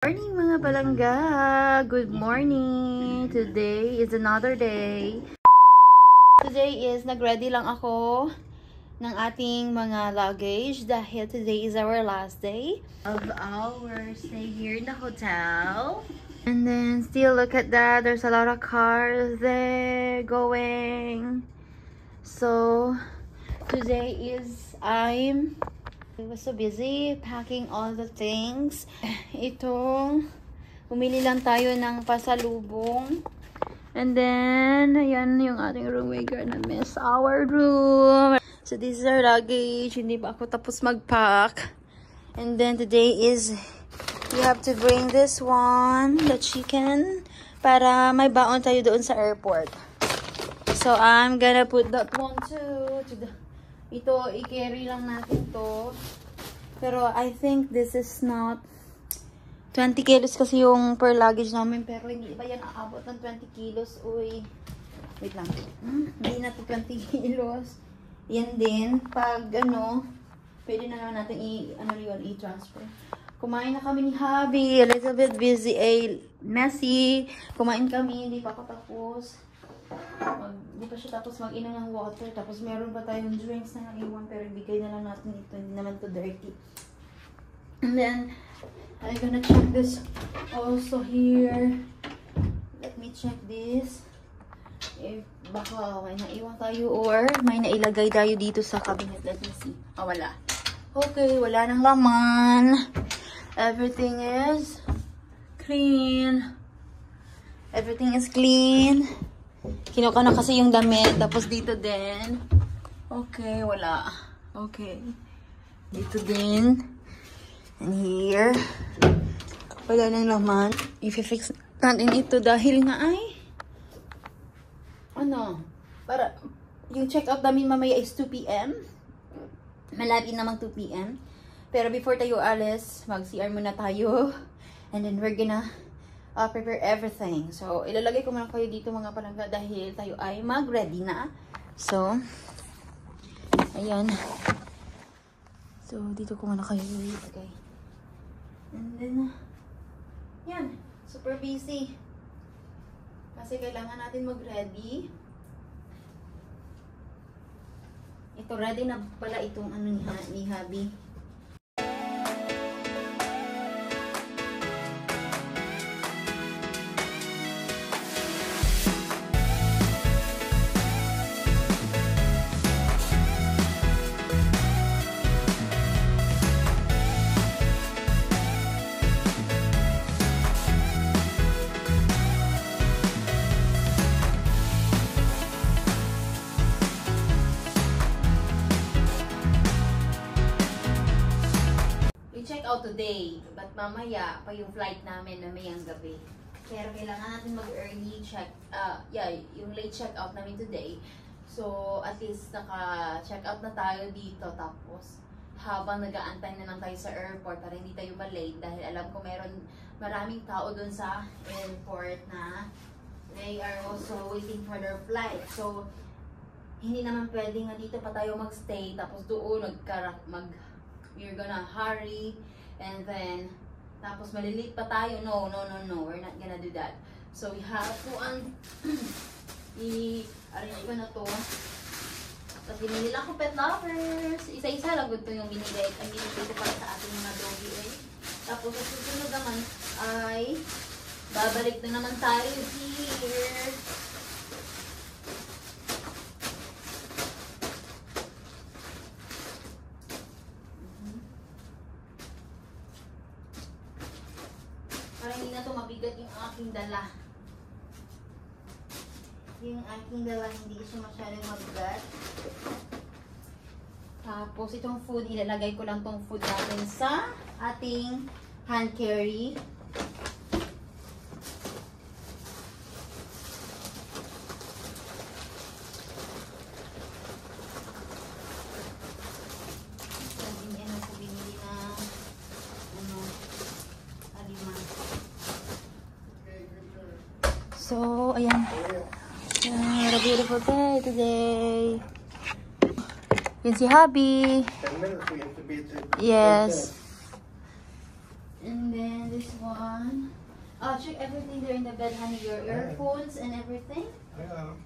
Morning mga palangga! Good morning! Today is another day. Today is nag-ready lang ako ng ating mga luggage dahil today is our last day of our stay here in the hotel. And then still look at that, there's a lot of cars there going. So today is I was so busy packing all the things. Ito, bumili lang tayo ng pasalubong. And then, ayan yung ating room. We're gonna miss our room. So this is our luggage. Hindi pa ako tapos mag-pack. And then today is, you have to bring this one, the chicken, para may baon tayo doon sa airport. So I'm gonna put that one too. Ito, i-carry lang natin to. Pero I think this is not 20 kilos kasi yung per luggage namin. Pero hindi ba yan aabot ng 20 kilos? Uy. Wait lang. Hindi na to 20 kilos. Yan din. Pag ano, pwede na naman natin i-transfer. Kumain na kami ni Hubby. A little bit busy. Messy. Kumain kami. Hindi pa ako tapos. Hindi pa siya tapos mag-inom ng water. Tapos meron pa tayong drinks na naiwan. Pero ibigay na lang natin ito. Hindi naman to dirty. And then, I'm gonna check this also here. Let me check this. If baka may naiwan tayo or may nailagay tayo dito sa cabinet. Let me see. Oh, wala. Okay, wala nang laman. Everything is clean. Everything is clean. Kinuha na kasi yung damit. Tapos dito din. Okay, wala. Okay. Dito din. And here. Wala nang laman. I-fix natin ito dahil nga ay ano, para yung check-out namin mamaya is 2 PM. Malapit namang 2 PM. Pero before tayo alis, mag-CR muna tayo. And then we're gonna prepare everything. So, ilalagay ko muna kayo dito mga palangga dahil tayo ay mag-ready na. So, ayan. So, dito ko muna kayo ilagay. And then, yan. Super busy. Kasi kailangan natin mag-ready. Ito, ready na pala itong ano ni Hubby. Check out today, but mamaya pa yung flight namin mamayang gabi. Pero kailangan natin mag-early check, yung late check out namin today. So, at least naka-check out na tayo dito. Tapos, habang nag-aantay na lang tayo sa airport para hindi tayo malate. Dahil alam ko maraming tao dun sa airport na they are also waiting for their flight. So, hindi naman pwedeng nga dito pa tayo magstay. Tapos doon, we're gonna hurry and then tapos malilate pa tayo. No, we're not gonna do that. So we have to i-arrange ko na to. Tapos binili lang ko pet lovers. Isa-isa lang to yung binili. Ang binili ko para sa ating mga doggy eh. Tapos sa susunod naman ay babalik na naman tayo here. Para hindi na ito mabigat yung aking dala. Yung aking dala, hindi siya masyadong mabigat. Tapos itong food, ilalagay ko lang tong food natin sa ating hand carry. So, ayan. What a beautiful day today. Yan si Hubby. 10 minutes we have to be at the Yes. And And then this one. I'll check everything there in the bed, honey. Your earphones and everything. I got 'em.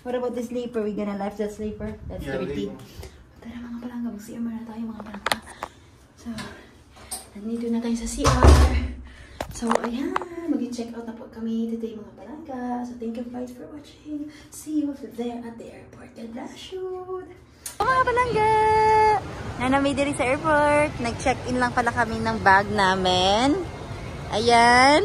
What about the sleeper? We gonna lift the sleeper? That's Yeah, dirty. leave 'em. Tara mga palangga, mag-CR muna tayo mga palangga. So, nandito na tayo sa CR. So, ayan, mag-check out na po kami today mga palangga. So, thank you guys for watching. See you there at the airport. God bless you. Oh, mga palangga! Nanamay din sa airport. Nag-check-in lang pala kami ng bag namin. Ayan.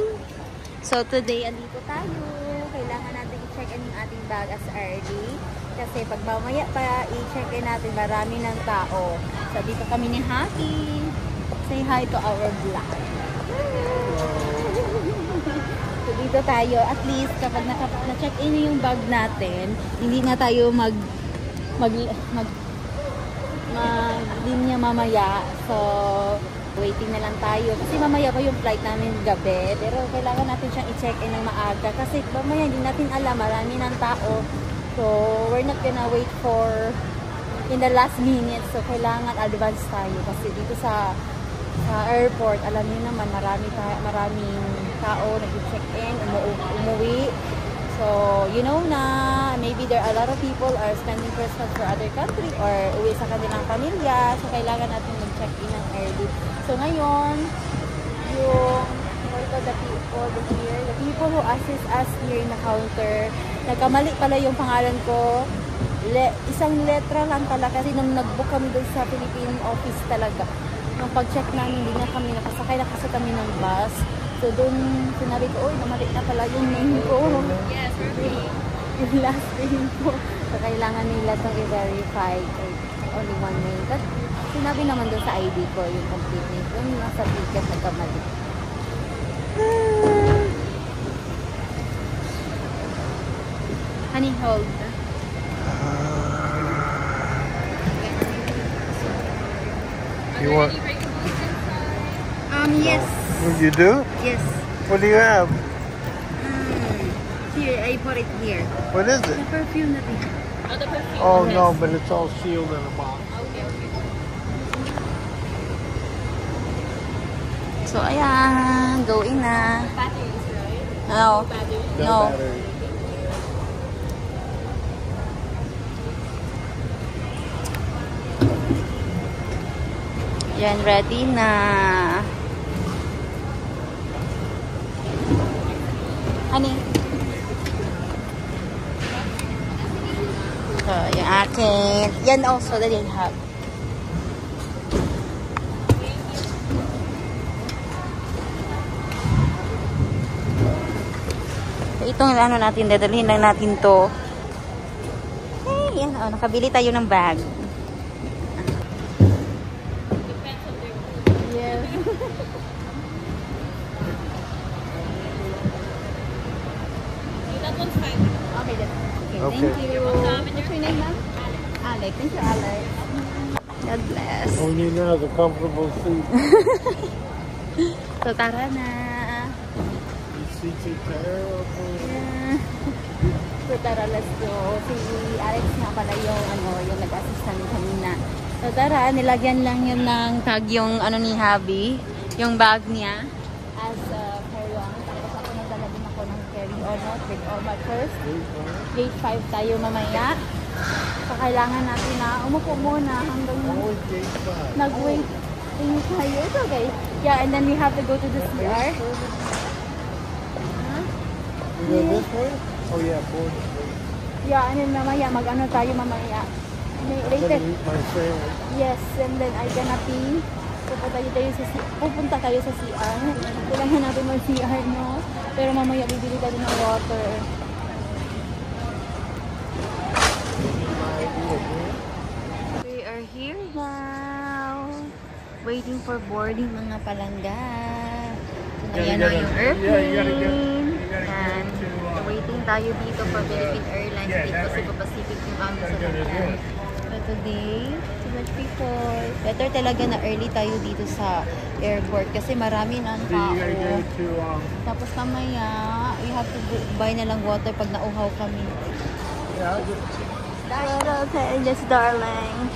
So, today, andito tayo. Kailangan natin i-check-in yung ating bag as early. Kasi pag mamaya pa i-check-in natin, marami ng tao. So, dito kami ni Haki. Say hi to our vlog. So, dito tayo. At least, kapag na-check-in yung bag natin, hindi na tayo linya mamaya. So, waiting na lang tayo. Kasi mamaya pa yung flight namin gabi. Pero kailangan natin siyang i-check-in ng maaga. Kasi mamaya hindi natin alam, marami ng tao. So, we're not gonna wait for in the last minute. So, kailangan advance tayo. Kasi dito sa airport, alam niyo naman, maraming tao nag-check-in, umuwi. So, you know na, maybe there are a lot of people are spending Christmas for other country or uwi sa kanilang pamilya. So, kailangan natin mag-check-in ng early. So, ngayon, the people who assist us here in the counter, nagkamali pala yung pangalan ko. Isang letra lang talaga kasi nung nag-book kami doon sa Philippine office talaga. Nung pag-check namin, hindi na kami nakasakay kami ng bus. So, doon sinabi ko, namali na pala yung name ko. Yes, yung last name ko. So, kailangan nila itong i-verify. Only one name. But, sinabi naman doon sa ID ko yung complete name. Doon nasa ticket nagkamali. Honey, hold. You want? Yes. You do? Yes. What do you have? Here, I put it here. What is it? The perfume that we have. Oh, the perfume. Oh Yes. no, but it's all sealed in a box. Okay, okay. So, ayan. Going na. Batteries, right? No. Batteries. No. battery. Yan, ready na. Honey. So, yung akin. Yan also that they have. itong ano natin, dadalhin lang natin to. Hey, yan, oh, nakabili tayo ng bag. Yes. That one's fine. Okay, then. Okay, Okay. thank you. What's your name, ma'am? Alex. Thank you, Alex. God bless. All you now is a comfortable seat. So, tara na. These seats are terrible. So, tara, let's go. Si Alex nga pala yung, yung nag-assist namin kanina. So, tara, nilagyan lang yun ng tag yung, ni Habi, yung bag niya as carry-on. Tapos ako nagdala din ako ng carry-on with all my purse. Gate 5 tayo mamaya. So, kailangan natin na umupo muna hanggang Always gate 5. nag-wait tayo. It's okay. Yeah, and then we have to go to the CR. You go this way? Oh yeah, board. Yeah, and then mamaya, mag-ano tayo mamaya. May I'm gonna later. eat my sandwich. Yes, and then I gonna pee. Pupunta tayo sa CR. Kailangan natin mag-CR, no? Pero mamaya bibili tayo ng water. We are here now. Waiting for boarding mga palangga. So, ayan na yung airplane. And waiting tayo dito for Philippine Airlines. Dito Cebu Pacific yung aming sasakyan. But today, too much people. Better talaga na early tayo dito sa airport kasi marami na ang tao. Tapos mamaya, you have to buy na lang water pag nauhaw kami. Yeah, I'll get Okay, yes, darling.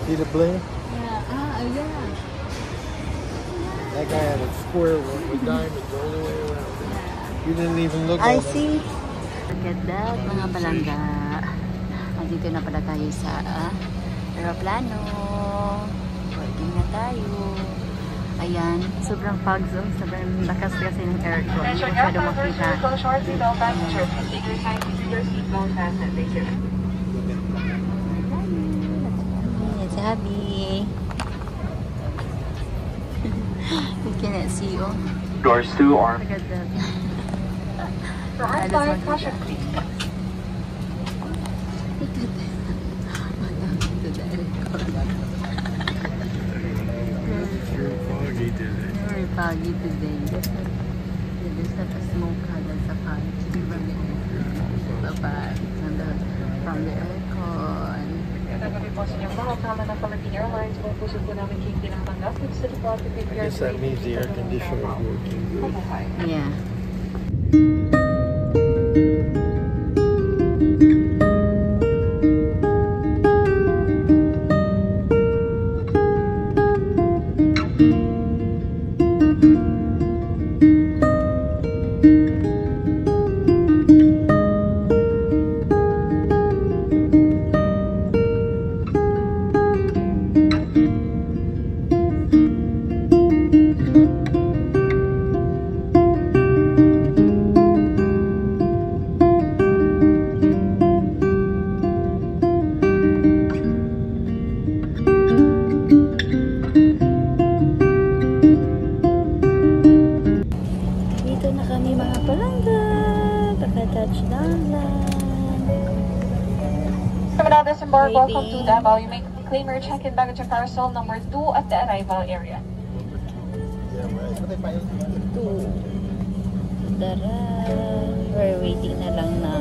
See the bling? Yeah, yeah. That guy had a square one with diamonds all the way around. You didn't even look I at it. see. Look at that, mga palangga. Andito na pala tayo sa aeroplano. Boarding na tayo. Ayan, sobrang fog zone. Sobrang lakas kasi ng aircon. Hindi ko masyado makita. Ayan, si Habi. We cannot see you. Doors 2 are Look at that. for outside caution, please. Sure foggy today. Very foggy today. There's like a smoke hazard sa college. From the aircon. Nagabi po sa inyong mga kama ng Philippine Airlines, kung puso po namin kayo tinatanggap, sa deposit if I guess that means the air conditioner is working good. Yeah. Terminal disembark, welcome to Davao. You may claim your check-in baggage and parcel number 2 at the arrival area. Tara. We're waiting na lang na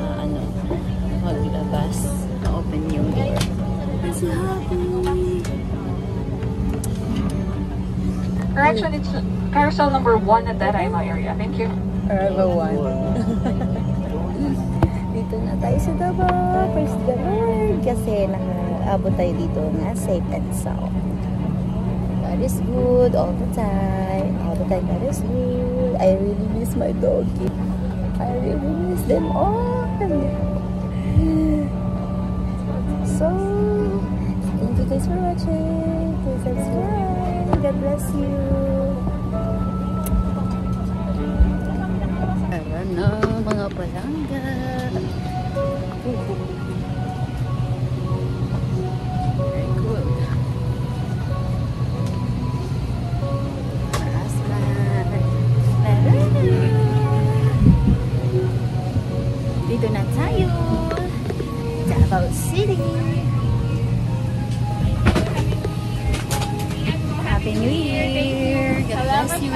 maglabas. Na-open yung door. Kasi happy. Correction, it's parcel number 1 at the arrival area. Thank you. Arrival 1. Dito na tayo sa Davao. Praise the Lord. Kasi nakaabot tayo dito na safe and sound. God is good all the time. All the time God is good. I really miss my doggy. I really miss them all. So, thank you guys for watching. Please subscribe. God bless you. Tara na mga palangga. Very good. Aslan. Tara na. dear. God bless you.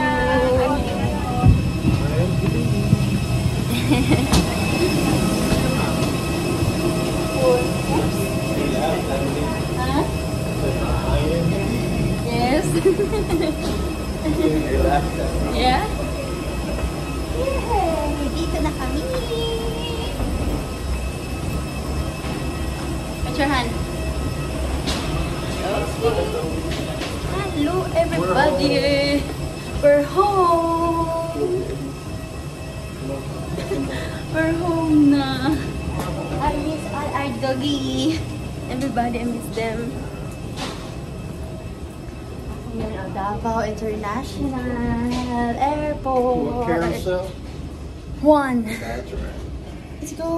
Huh? Yes. Yeah? Yay! Dito na kami. What's your hand? Hello everybody. We're home. We're home na. I miss all our doggy. Everybody, I miss them. Here at Davao International Airport. What carousel? One. That's right. Let's go.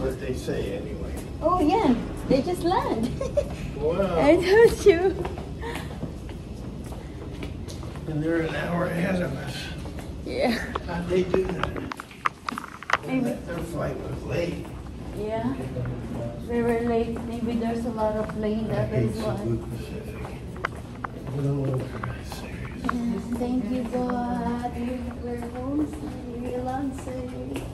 That's what they say anyway. Oh yeah, they just land. Wow. I told you. And they're an hour ahead of us. Yeah. How'd they do that? Maybe. Their flight was late. Yeah. They were late. Maybe there's a lot of plane that is why. Pacific. No, serious. Yeah, thank you, God. We're home safe. We're land safe.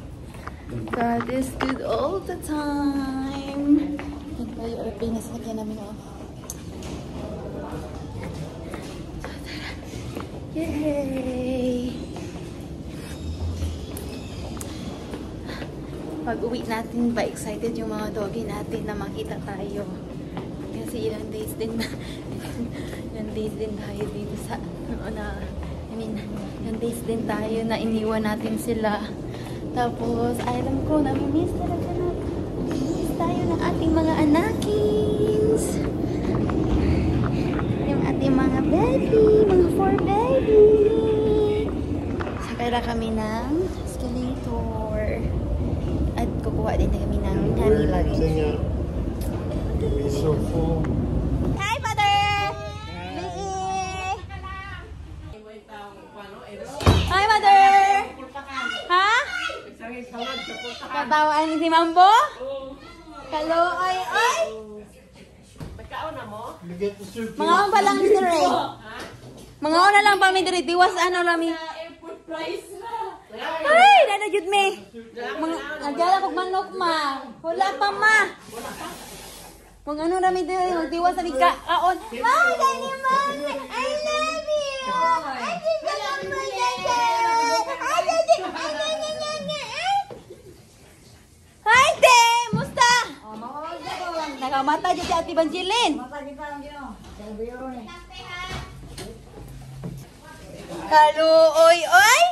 God is good all the time. Yan pa yung airplane na sinakyan namin off. Yay! Pag uwi natin ba, excited yung mga doggy natin na makita tayo. Kasi ilang days din tayo dito sa, ilang days din tayo na iniwan natin sila. Tapos, alam ko, nami-miss talaga na. Miss tayo ng ating mga anakins. Yung ating mga baby, mga 4 baby. Sakay na kami ng escalator. At kukuha din na kami ng honey luggage. It'd be so full. Hi, Mother! Hi, Mother! Ha? Katawaan ni si Mambo? Hello, oy, oy! You get the suitcase. Mga on pa lang ni Ray. Mga on na lang pa mi diri tiwas ano lami. Ay, nanajud mi. Mga agala kog manok ma. Wala pa ma. Kung ano rami diri magtiwas sa ka kaon. Mama, dali mo. I love you. I just love you. Hi, Te! Musta? Nakamata dyan si Ate Banjilin. Halo, oy, oy!